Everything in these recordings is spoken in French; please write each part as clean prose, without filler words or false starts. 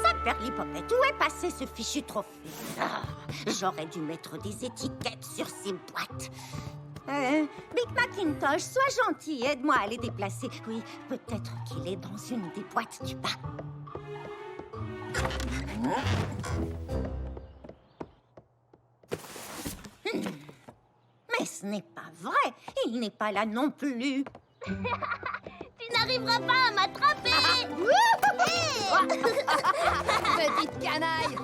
Saperlipopette, où est passé ce fichu trophée? J'aurais dû mettre des étiquettes sur ces boîtes. Big Macintosh, sois gentil, aide-moi à les déplacer. Oui, peut-être qu'il est dans une des boîtes du bas. Mais ce n'est pas vrai, il n'est pas là non plus. Tu n'arriveras pas à m'attraper. Petite canaille.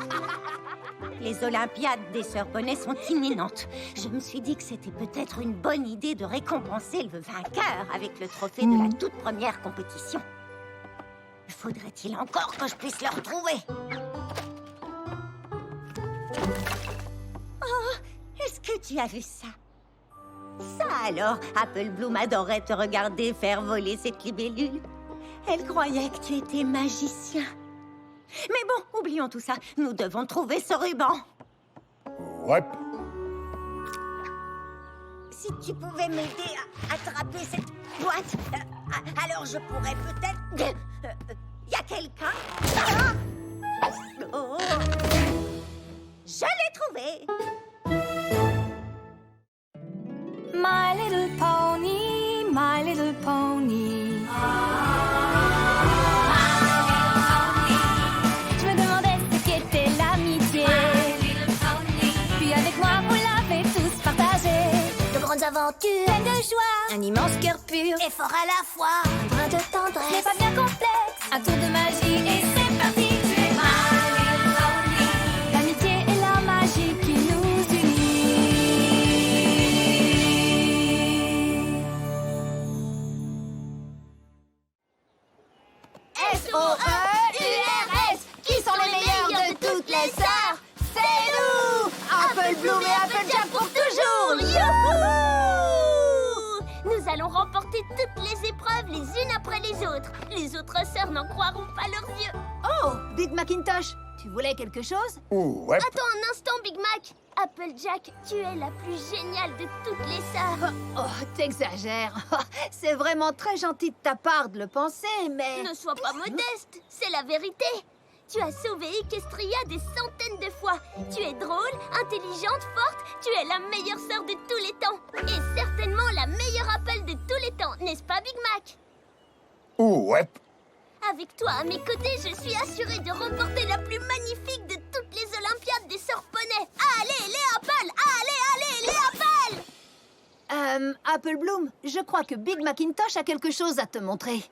Les Olympiades des Sœurs Bonnet sont imminentes. Je me suis dit que c'était peut-être une bonne idée de récompenser le vainqueur avec le trophée de la toute première compétition. Faudrait-il encore que je puisse le retrouver? Oh, est-ce que tu as vu ça? Ça alors, Apple Bloom adorait te regarder faire voler cette libellule. Elle croyait que tu étais magicien. Mais bon, oublions tout ça. Nous devons trouver ce ruban. Ouais. Si tu pouvais m'aider à attraper cette boîte, alors je pourrais peut-être... Y a quelqu'un? Oh. Je l'ai trouvé! My little pony, my little pony. Je me demandais ce qu'était l'amitié. Puis avec moi, vous l'avez tous partagé. De grandes aventures, Pleine de joie, un immense cœur pur, et fort à la fois, un brin de ce tendresse. n'est pas bien complexe. Un tour de magie et c'est parti. Tu es my little pony. L'amitié et la magie qui nous unit. S-O-E-U-R-S. Qui sont les meilleurs de toutes les sœurs? C'est nous, Apple Bloom et Applejack pour toujours. Youhou! Nous allons remporter toutes les épreuves les unes après les autres. Les autres sœurs n'en croiront pas leurs yeux. Oh, Big Macintosh, tu voulais quelque chose? Ouais. Attends un instant, Big Mac. Applejack, tu es la plus géniale de toutes les sœurs. Oh, t'exagères. C'est vraiment très gentil de ta part de le penser, mais... Ne sois pas modeste, c'est la vérité. Tu as sauvé Equestria des centaines de fois. Tu es drôle, intelligente, forte. Tu es la meilleure sœur de tous les temps. Et certainement la meilleure Apple de tous les temps, n'est-ce pas, Big Mac? Ouais. Avec toi à mes côtés, je suis assurée de remporter la plus magnifique de toutes les Olympiades des Sœurs Poney. Allez, les Apples! Allez, les Apples! Apple Bloom, je crois que Big Macintosh a quelque chose à te montrer.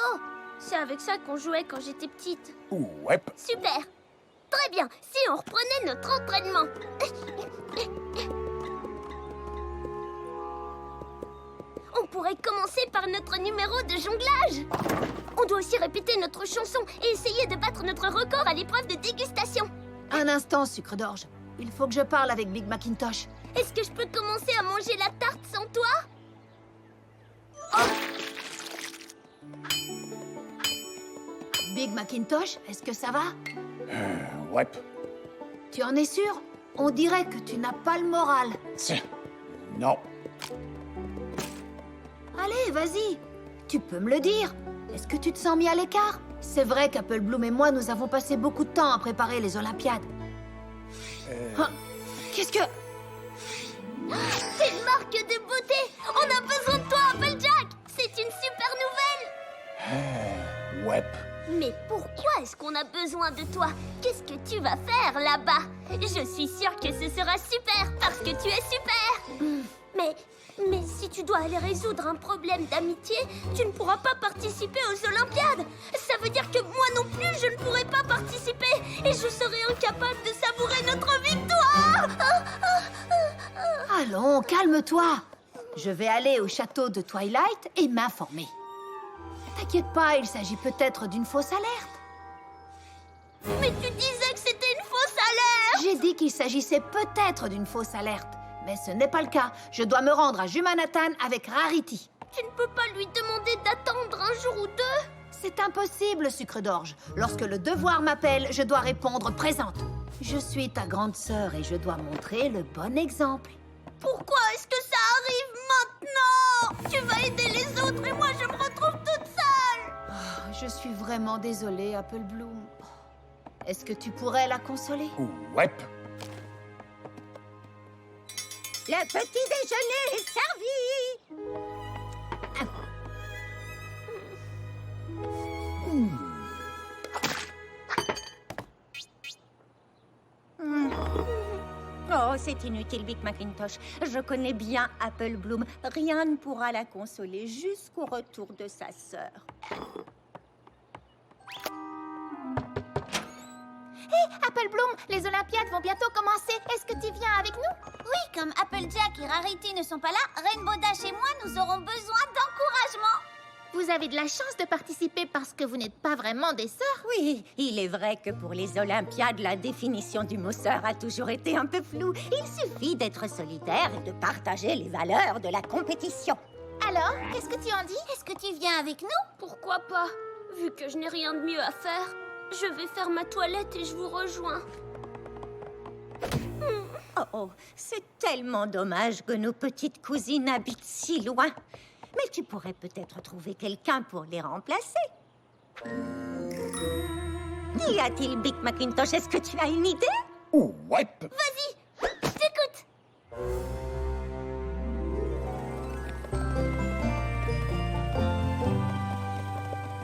Oh, c'est avec ça qu'on jouait quand j'étais petite. Ouais. Super! Très bien, si on reprenait notre entraînement. On pourrait commencer par notre numéro de jonglage. On doit aussi répéter notre chanson et essayer de battre notre record à l'épreuve de dégustation. Un instant, sucre d'orge. Il faut que je parle avec Big Macintosh. Est-ce que je peux commencer à manger la tarte sans toi? Big Macintosh, est-ce que ça va? Ouais. Tu en es sûr? On dirait que tu n'as pas le moral. Tiens. Non. Allez, vas-y. Tu peux me le dire. Est-ce que tu te sens mis à l'écart? C'est vrai qu'Apple Bloom et moi, nous avons passé beaucoup de temps à préparer les Olympiades. Ah, qu'est-ce que... C'est une marque de beauté. On a besoin de toi, Applejack. C'est une super nouvelle. Ouais. Mais pourquoi est-ce qu'on a besoin de toi? Qu'est-ce que tu vas faire là-bas? Je suis sûre que ce sera super, parce que tu es super. Mais si tu dois aller résoudre un problème d'amitié, tu ne pourras pas participer aux Olympiades. Ça veut dire que moi non plus, je ne pourrai pas participer. Et je serai incapable de savourer notre victoire. Allons, calme-toi. Je vais aller au château de Twilight et m'informer. T'inquiète pas, il s'agit peut-être d'une fausse alerte. Mais tu disais que c'était une fausse alerte. J'ai dit qu'il s'agissait peut-être d'une fausse alerte. Mais ce n'est pas le cas. Je dois me rendre à Jumanathan avec Rarity. Tu ne peux pas lui demander d'attendre un jour ou deux? C'est impossible, sucre d'orge. Lorsque le devoir m'appelle, je dois répondre présente. Je suis ta grande sœur et je dois montrer le bon exemple. Pourquoi est-ce que ça arrive maintenant? Tu vas aider les autres et moi je me retrouve toute seule. Oh, je suis vraiment désolée, Apple Bloom. Est-ce que tu pourrais la consoler? Ouais. Le petit déjeuner est servi. Oh, c'est inutile, Big Macintosh. Je connais bien Apple Bloom. Rien ne pourra la consoler jusqu'au retour de sa sœur. Apple Bloom, les Olympiades vont bientôt commencer. Est-ce que tu viens avec nous? Oui, comme Applejack et Rarity ne sont pas là, Rainbow Dash et moi, nous aurons besoin d'encouragement. Vous avez de la chance de participer parce que vous n'êtes pas vraiment des sœurs. Oui, il est vrai que pour les Olympiades, la définition du mot sœur a toujours été un peu floue. Il suffit d'être solidaire et de partager les valeurs de la compétition. Alors, qu'est-ce que tu en dis? Est-ce que tu viens avec nous? Pourquoi pas? Vu que je n'ai rien de mieux à faire, je vais faire ma toilette et je vous rejoins. Oh, oh, c'est tellement dommage que nos petites cousines habitent si loin. Mais tu pourrais peut-être trouver quelqu'un pour les remplacer. Y a-t-il, Big Macintosh? Est-ce que tu as une idée? Ouais. Vas-y, je t'écoute.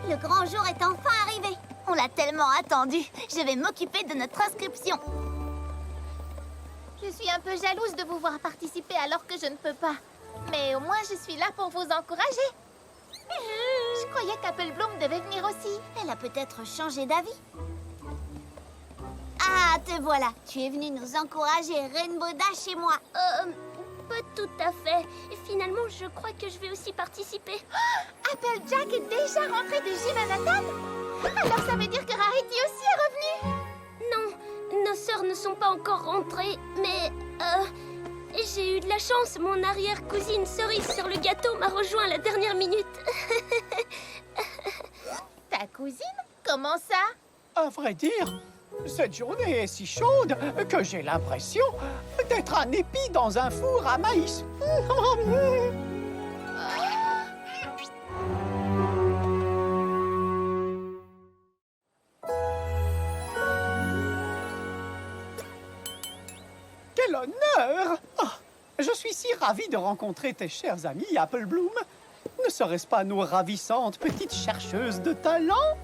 Le grand jour est enfin arrivé. On l'a tellement attendu. Je vais m'occuper de notre inscription. Je suis un peu jalouse de vous voir participer alors que je ne peux pas. Mais au moins, je suis là pour vous encourager. Je croyais qu'Apple Bloom devait venir aussi. Elle a peut-être changé d'avis. Ah, te voilà. Tu es venu nous encourager, Rainbow Dash et moi. Pas tout à fait. Et finalement, je crois que je vais aussi participer. Applejack est déjà rentré de gym à Manhattan? Alors ça veut dire que Rarity aussi est revenue? Non, nos sœurs ne sont pas encore rentrées, mais... j'ai eu de la chance. Mon arrière-cousine cerise sur le gâteau m'a rejoint à la dernière minute. Ta cousine? Comment ça? À vrai dire, cette journée est si chaude que j'ai l'impression d'être un épi dans un four à maïs. Quel honneur! Ah, je suis si ravie de rencontrer tes chers amis, Apple Bloom. Ne serait-ce pas nos ravissantes petites chercheuses de talent?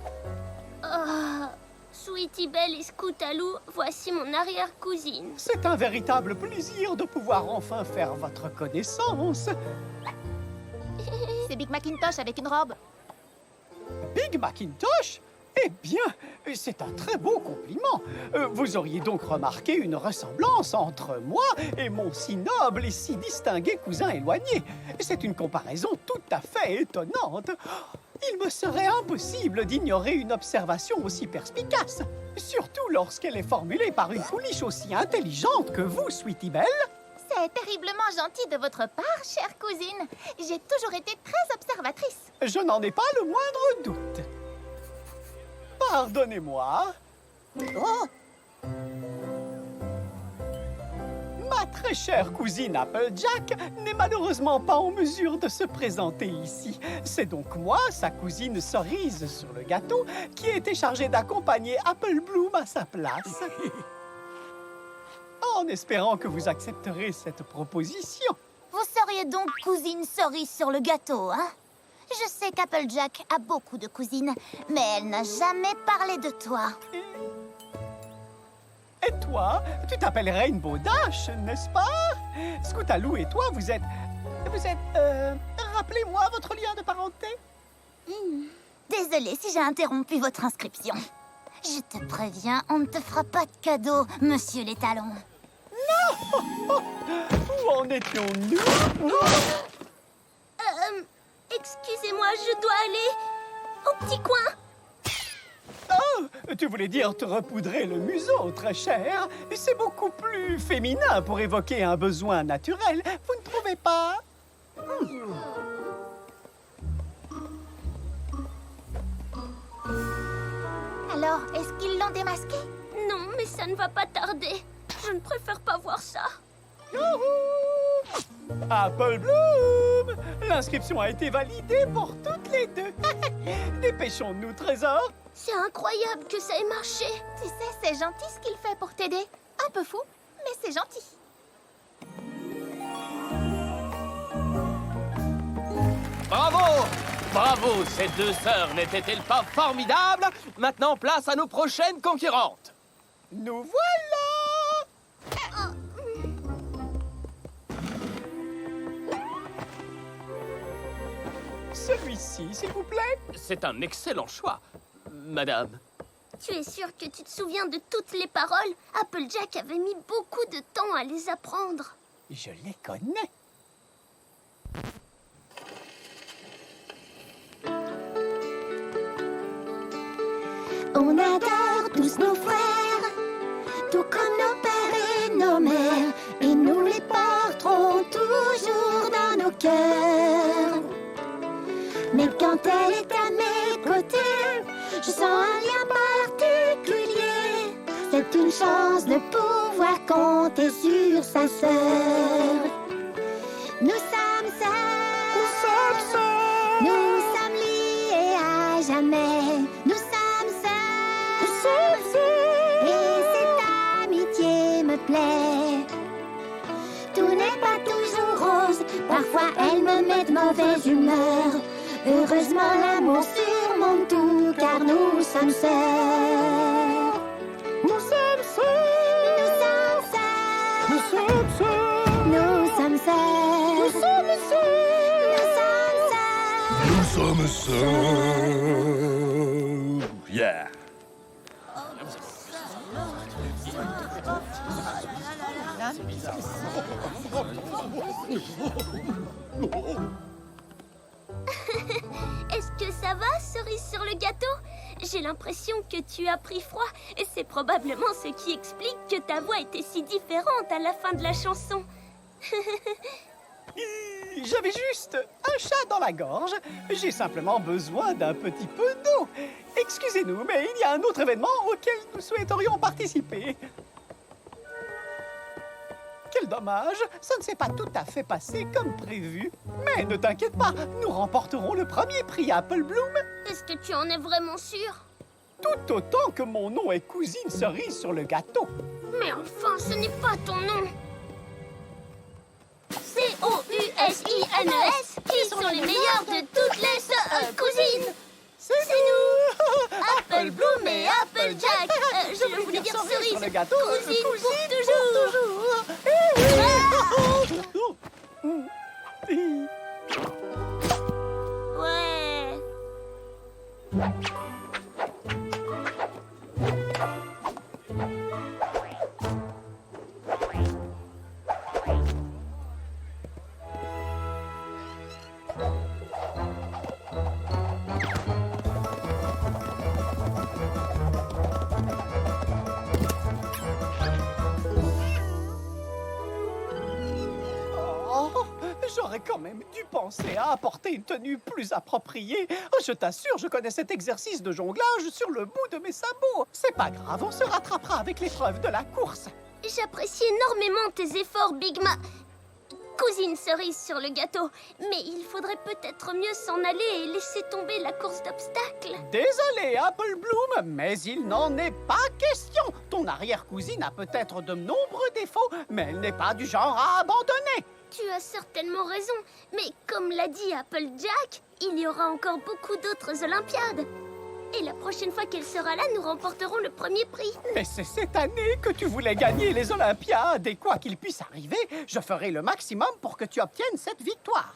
Sweetie Belle et Scootaloo, voici mon arrière-cousine. C'est un véritable plaisir de pouvoir enfin faire votre connaissance. C'est Big Macintosh avec une robe. Big Macintosh? Eh bien, c'est un très beau compliment. Vous auriez donc remarqué une ressemblance entre moi et mon si noble et si distingué cousin éloigné. C'est une comparaison tout à fait étonnante. Il me serait impossible d'ignorer une observation aussi perspicace, surtout lorsqu'elle est formulée par une pouliche aussi intelligente que vous, Sweetie Belle. C'est terriblement gentil de votre part, chère cousine. J'ai toujours été très observatrice. Je n'en ai pas le moindre doute. Pardonnez-moi. Oh, Ma très chère cousine Applejack n'est malheureusement pas en mesure de se présenter ici. C'est donc moi, sa cousine cerise sur le gâteau, qui ai été chargée d'accompagner Apple Bloom à sa place. En espérant que vous accepterez cette proposition. Vous seriez donc cousine cerise sur le gâteau, hein? Je sais qu'Applejack a beaucoup de cousines, mais elle n'a jamais parlé de toi. Et toi, tu t'appelles Rainbow Dash, n'est-ce pas? Scootaloo et toi, vous êtes... rappelez-moi votre lien de parenté. Désolée si j'ai interrompu votre inscription. Je te préviens, on ne te fera pas de cadeau, monsieur les talons. Où en étions-nous? Excusez-moi, je dois aller au petit coin. Oh, tu voulais dire te repoudrer le museau, très cher. C'est beaucoup plus féminin pour évoquer un besoin naturel. Vous ne trouvez pas? Alors, est-ce qu'ils l'ont démasqué? Non, mais ça ne va pas tarder. Je ne préfère pas voir ça. Youhou! Apple Bloom! Bloom. L'inscription a été validée pour toutes les deux. Dépêchons-nous, Trésor. C'est incroyable que ça ait marché. Tu sais, c'est gentil ce qu'il fait pour t'aider. Un peu fou, mais c'est gentil. Bravo! Bravo, ces deux sœurs n'étaient-elles pas formidables? Maintenant, place à nos prochaines concurrentes. Nous voilà! Celui-ci, s'il vous plaît. C'est un excellent choix, madame. Tu es sûr que tu te souviens de toutes les paroles? Applejack avait mis beaucoup de temps à les apprendre. Je les connais. On adore tous nos frères, tout comme nos pères et nos mères, et nous les porterons toujours dans nos cœurs. Mais quand elle est à mes côtés, je sens un lien particulier. C'est une chance de pouvoir compter sur sa sœur. Nous sommes sœurs, nous sommes liés à jamais. Nous sommes sœurs, et cette amitié me plaît. Tout n'est pas toujours rose, parfois elle me met de mauvaise humeur. Heureusement l'amour surmonte tout, car nous sommes sœurs. Nous sommes sœurs, nous sommes sœurs, nous sommes sœurs, nous sommes sœurs, nous sommes sœurs. Nous sommes sœurs. Yeah. Est-ce que ça va, cerise sur le gâteau? J'ai l'impression que tu as pris froid, et c'est probablement ce qui explique que ta voix était si différente à la fin de la chanson. J'avais juste un chat dans la gorge. J'ai simplement besoin d'un petit peu d'eau. Excusez-nous, mais il y a un autre événement auquel nous souhaiterions participer. Quel dommage, ça ne s'est pas tout à fait passé comme prévu. Mais ne t'inquiète pas, nous remporterons le premier prix Apple Bloom. Est-ce que tu en es vraiment sûr? Tout autant que mon nom est Cousine Cerise sur le gâteau. Mais enfin, ce n'est pas ton nom. C-O-U-S-I-N-E-S, qui sont les meilleurs de toutes les cousines? C'est nous. Apple Bloom et Applejack. Je voulais dire cerise. Sur le gâteau. Cousine pour toujours. Ouais. Oh, j'aurais quand même dû penser à apporter une tenue plus appropriée. Oh, je t'assure, je connais cet exercice de jonglage sur le bout de mes sabots. C'est pas grave, on se rattrapera avec l'épreuve de la course. J'apprécie énormément tes efforts, Big Ma... Cousine cerise sur le gâteau. Mais il faudrait peut-être mieux s'en aller et laisser tomber la course d'obstacles. Désolé, Apple Bloom, mais il n'en est pas question. Ton arrière-cousine a peut-être de nombreux défauts, mais elle n'est pas du genre à abandonner. Tu as certainement raison, mais comme l'a dit Applejack, il y aura encore beaucoup d'autres Olympiades. Et la prochaine fois qu'elle sera là, nous remporterons le premier prix. Mais c'est cette année que tu voulais gagner les Olympiades, et quoi qu'il puisse arriver, je ferai le maximum pour que tu obtiennes cette victoire.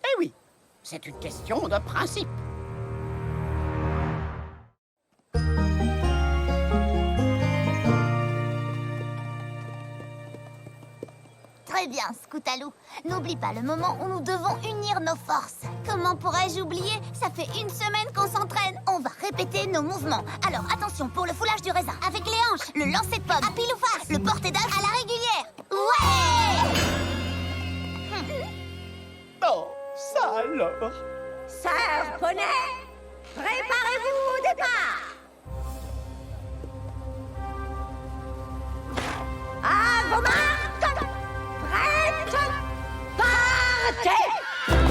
Eh oui, c'est une question de principe. Très bien, Scootaloo. N'oublie pas le moment où nous devons unir nos forces. Comment pourrais-je oublier? Ça fait une semaine qu'on s'entraîne. On va répéter nos mouvements. Alors, attention, pour le foulage du raisin, avec les hanches, le lancer de pomme, à pile ou face, le porté d'âge à la régulière. Ouais! Oh, ça alors. Sœur Poney, préparez-vous au départ. À vos marques, prêtes, partez!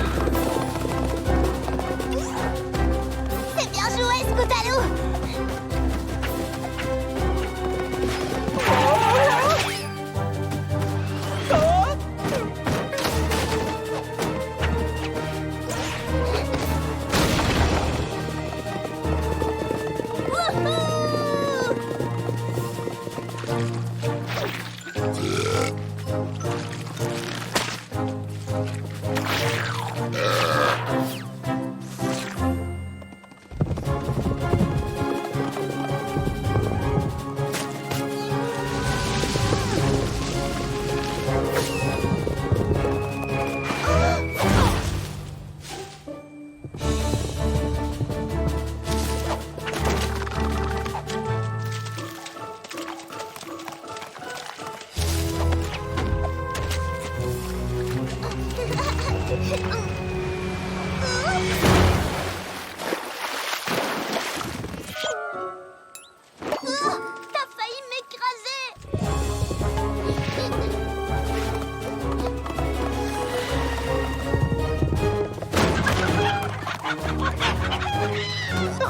T'as failli m'écraser!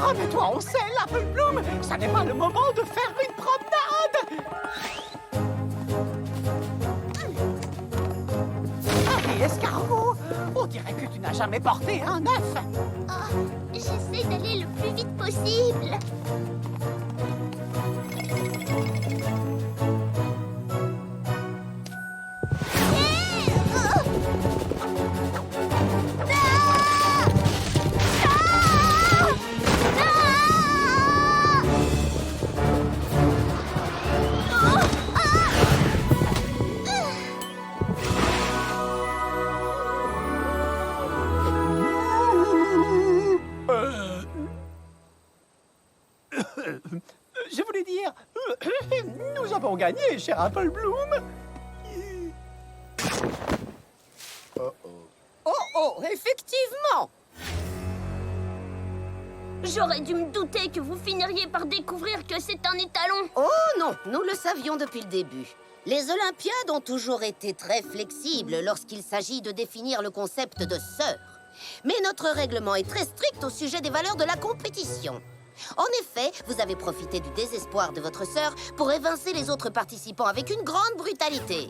Remets-toi en selle, Apple Bloom. Ça n'est pas le moment de faire une promenade. Allez, escargot. On dirait que tu n'as jamais porté un œuf. Oh, j'essaie d'aller le plus vite possible. Je voulais dire, nous avons gagné, cher Apple Bloom. Oh, effectivement! J'aurais dû me douter que vous finiriez par découvrir que c'est un étalon. Oh non, nous le savions depuis le début. Les Olympiades ont toujours été très flexibles lorsqu'il s'agit de définir le concept de sœur. Mais notre règlement est très strict au sujet des valeurs de la compétition. En effet, vous avez profité du désespoir de votre sœur pour évincer les autres participants avec une grande brutalité.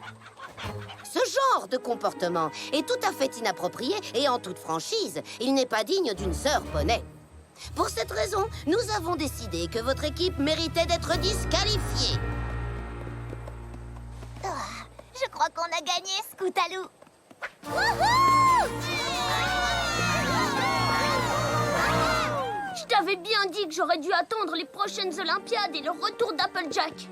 Ce genre de comportement est tout à fait inapproprié et en toute franchise, il n'est pas digne d'une sœur poney. Pour cette raison, nous avons décidé que votre équipe méritait d'être disqualifiée. Je crois qu'on a gagné, Scootaloo. Je t'avais bien dit que j'aurais dû attendre les prochaines Olympiades et le retour d'Applejack.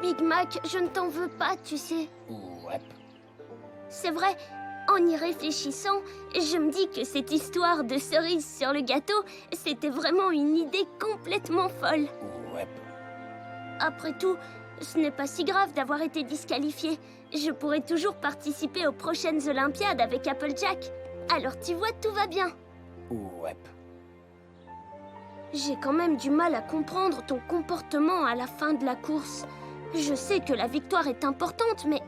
Big Mac, je ne t'en veux pas, tu sais. Ouais. C'est vrai, en y réfléchissant, je me dis que cette histoire de cerise sur le gâteau, c'était vraiment une idée complètement folle. Ouais. Après tout, ce n'est pas si grave d'avoir été disqualifié. Je pourrais toujours participer aux prochaines Olympiades avec Applejack. Alors tu vois, tout va bien. Ouais. J'ai quand même du mal à comprendre ton comportement à la fin de la course. Je sais que la victoire est importante, mais...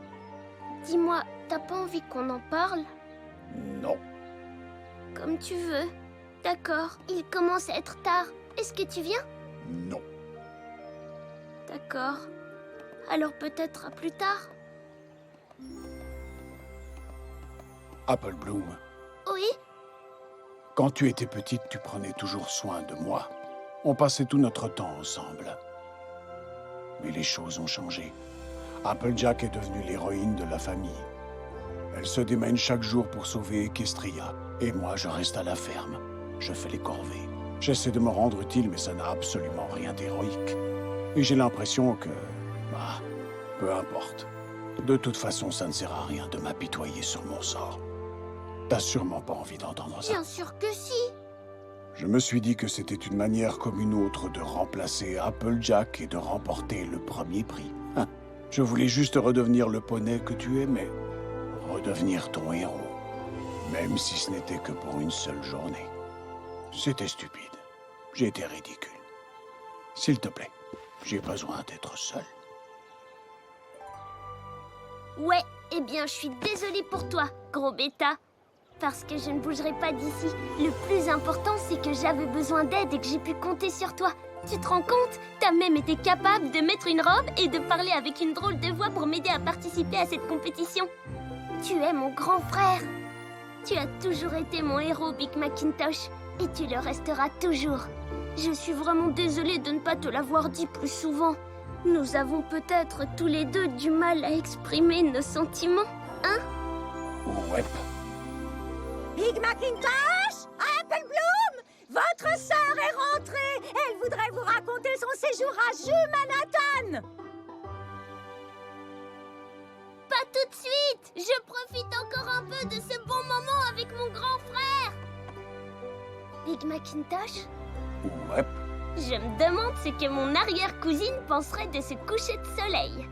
Dis-moi, t'as pas envie qu'on en parle? Non. Comme tu veux. D'accord. Il commence à être tard. Est-ce que tu viens? Non. D'accord. Alors peut-être à plus tard? Apple Bloom, Oui? quand tu étais petite, tu prenais toujours soin de moi. On passait tout notre temps ensemble. Mais les choses ont changé. Applejack est devenue l'héroïne de la famille. Elle se démène chaque jour pour sauver Equestria. Et moi, je reste à la ferme. Je fais les corvées. J'essaie de me rendre utile, mais ça n'a absolument rien d'héroïque. Et j'ai l'impression que... Bah, peu importe. De toute façon, ça ne sert à rien de m'apitoyer sur mon sort. T'as sûrement pas envie d'entendre ça. Bien sûr que si. Je me suis dit que c'était une manière comme une autre de remplacer Applejack et de remporter le premier prix. Je voulais juste redevenir le poney que tu aimais. Redevenir ton héros. Même si ce n'était que pour une seule journée. C'était stupide. J'ai été ridicule. S'il te plaît, j'ai besoin d'être seul. Ouais, eh bien, je suis désolée pour toi, gros bêta. Parce que je ne bougerai pas d'ici. Le plus important, c'est que j'avais besoin d'aide et que j'ai pu compter sur toi. Tu te rends compte? T'as même été capable de mettre une robe et de parler avec une drôle de voix pour m'aider à participer à cette compétition. Tu es mon grand frère. Tu as toujours été mon héros, Big Macintosh. Et tu le resteras toujours. Je suis vraiment désolée de ne pas te l'avoir dit plus souvent. Nous avons peut-être tous les deux du mal à exprimer nos sentiments, hein? Ouais. Big Macintosh, Apple Bloom, votre sœur est rentrée. Elle voudrait vous raconter son séjour à Manhattan. Pas tout de suite! Je profite encore un peu de ce bon moment avec mon grand frère! Big Macintosh, Ouais. je me demande ce que mon arrière-cousine penserait de ce coucher de soleil.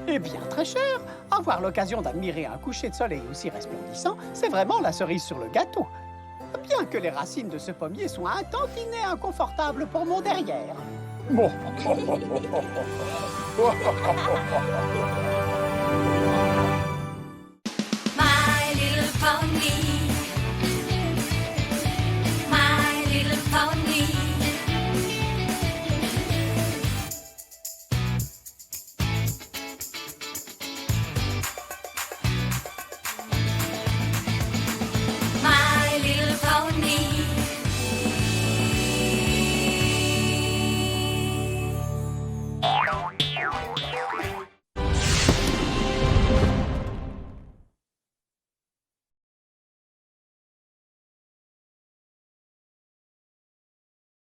Eh bien, très cher, avoir l'occasion d'admirer un coucher de soleil aussi resplendissant, c'est vraiment la cerise sur le gâteau. Bien que les racines de ce pommier soient un tantinet inconfortables pour mon derrière. Bon.